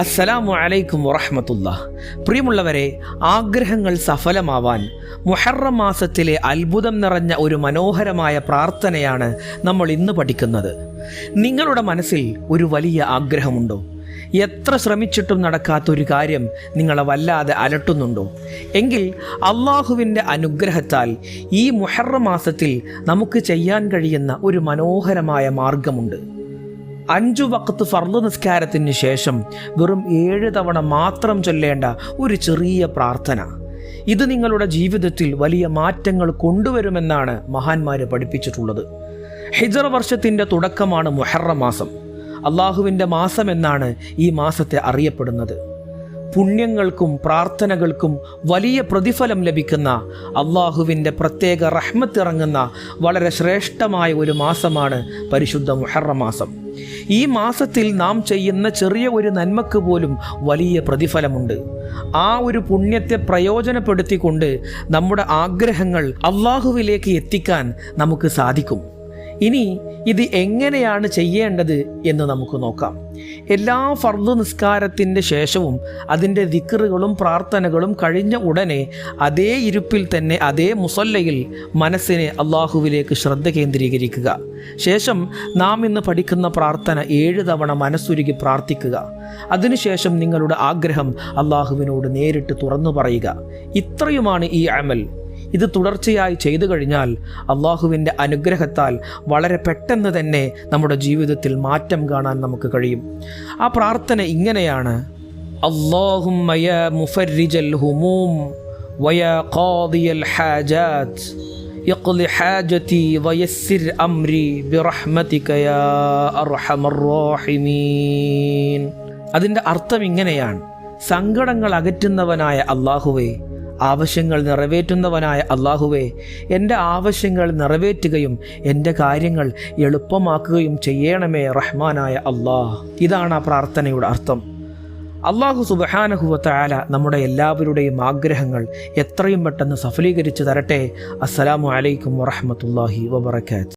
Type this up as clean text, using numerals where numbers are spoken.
അസ്സലാമു അലൈക്കും വറഹ്മത്തുള്ളാഹ്. പ്രിയമുള്ളവരെ, ആഗ്രഹങ്ങൾ സഫലമാവാൻ മുഹറം മാസത്തിലെ അത്ഭുതം നിറഞ്ഞ ഒരു മനോഹരമായ പ്രാർത്ഥനയാണ് നമ്മൾ ഇന്ന് പഠിക്കുന്നത്. നിങ്ങളുടെ മനസ്സിൽ ഒരു വലിയ ആഗ്രഹമുണ്ടോ? എത്ര ശ്രമിച്ചിട്ടും നടക്കാത്തൊരു കാര്യം നിങ്ങളെ വല്ലാതെ അലട്ടുന്നുണ്ടോ? എങ്കിൽ അള്ളാഹുവിൻ്റെ അനുഗ്രഹത്താൽ ഈ മുഹറം മാസത്തിൽ നമുക്ക് ചെയ്യാൻ കഴിയുന്ന ഒരു മനോഹരമായ മാർഗമുണ്ട്. 5 വഖ്ത് ഫർള് നിസ്കാരത്തിന് ശേഷം വെറും 7 തവണ മാത്രം ചൊല്ലേണ്ട ഒരു ചെറിയ പ്രാർത്ഥന. ഇത് നിങ്ങളുടെ ജീവിതത്തിൽ വലിയ മാറ്റങ്ങൾ കൊണ്ടുവരുമെന്നാണ് മഹാന്മാര് പഠിപ്പിച്ചിട്ടുള്ളത്. ഹിജ്റ വർഷത്തിൻ്റെ തുടക്കമാണ് മുഹറം മാസം. അള്ളാഹുവിൻ്റെ മാസം എന്നാണ് ഈ മാസത്തെ അറിയപ്പെടുന്നത്. പുണ്യങ്ങൾക്കും പ്രാർത്ഥനകൾക്കും വലിയ പ്രതിഫലം ലഭിക്കുന്ന, അള്ളാഹുവിൻ്റെ പ്രത്യേക റഹ്മത്ത് ഇറങ്ങുന്ന വളരെ ശ്രേഷ്ഠമായ ഒരു മാസമാണ് പരിശുദ്ധ മുഹറം മാസം. ഈ മാസത്തിൽ നാം ചെയ്യുന്ന ചെറിയ ഒരു നന്മക്ക് പോലും വലിയ പ്രതിഫലമുണ്ട്. ആ ഒരു പുണ്യത്തെ പ്രയോജനപ്പെടുത്തിക്കൊണ്ട് നമ്മുടെ ആഗ്രഹങ്ങൾ അള്ളാഹുവിലേക്ക് എത്തിക്കാൻ നമുക്ക് സാധിക്കും. ഇനി ഇത് എങ്ങനെയാണ് ചെയ്യേണ്ടത് എന്ന് നമുക്ക് നോക്കാം. എല്ലാ ഫർള് നിസ്കാരത്തിൻ്റെ ശേഷവും അതിൻ്റെ ദിക്റുകളും പ്രാർത്ഥനകളും കഴിഞ്ഞ ഉടനെ അതേ ഇരുപ്പിൽ തന്നെ അതേ മുസല്ലയിൽ മനസ്സിനെ അള്ളാഹുവിലേക്ക് ശ്രദ്ധ കേന്ദ്രീകരിക്കുക. ശേഷം നാം ഇന്ന് പഠിക്കുന്ന പ്രാർത്ഥന 7 തവണ മനസ്സുരുകി പ്രാർത്ഥിക്കുക. അതിനുശേഷം നിങ്ങളുടെ ആഗ്രഹം അള്ളാഹുവിനോട് നേരിട്ട് തുറന്നു പറയുക. ഇത്രയുമാണ് ഈ അമൽ. ഇത് തുടർച്ചയായി ചെയ്തു കഴിഞ്ഞാൽ അള്ളാഹുവിൻ്റെ അനുഗ്രഹത്താൽ വളരെ പെട്ടെന്ന് തന്നെ നമ്മുടെ ജീവിതത്തിൽ മാറ്റം കാണാൻ നമുക്ക് കഴിയും. ആ പ്രാർത്ഥന ഇങ്ങനെയാണ്: അല്ലാഹുമ്മ യാ മുഫർരിജൽ ഹുമൂം വയാ ഖാദിയൽ ഹാജാത്ത് യഖ്ളി ഹാജതി വയസ്സിർ അംരി ബിറഹ്മതിക യാ അർഹമർ റഹീമീൻ. അതിൻ്റെ അർത്ഥം ഇങ്ങനെയാണ്: സങ്കടങ്ങൾ അകറ്റുന്നവനായ അള്ളാഹുവേ, ആവശ്യങ്ങൾ നിറവേറ്റുന്നവനായ അള്ളാഹുവേ, എൻ്റെ ആവശ്യങ്ങൾ നിറവേറ്റുകയും എൻ്റെ കാര്യങ്ങൾ എളുപ്പമാക്കുകയും ചെയ്യണമേ റഹ്മാനായ അള്ളാഹ്. ഇതാണ് ആ പ്രാർത്ഥനയുടെ അർത്ഥം. അള്ളാഹു സുബ്ഹാനഹു വ തആല നമ്മുടെ എല്ലാവരുടെയും ആഗ്രഹങ്ങൾ എത്രയും പെട്ടെന്ന് സഫലീകരിച്ച് തരട്ടെ. അസ്സലാമു അലൈക്കും വറഹ്മത്തുള്ളാഹി വബറകാതുഹു.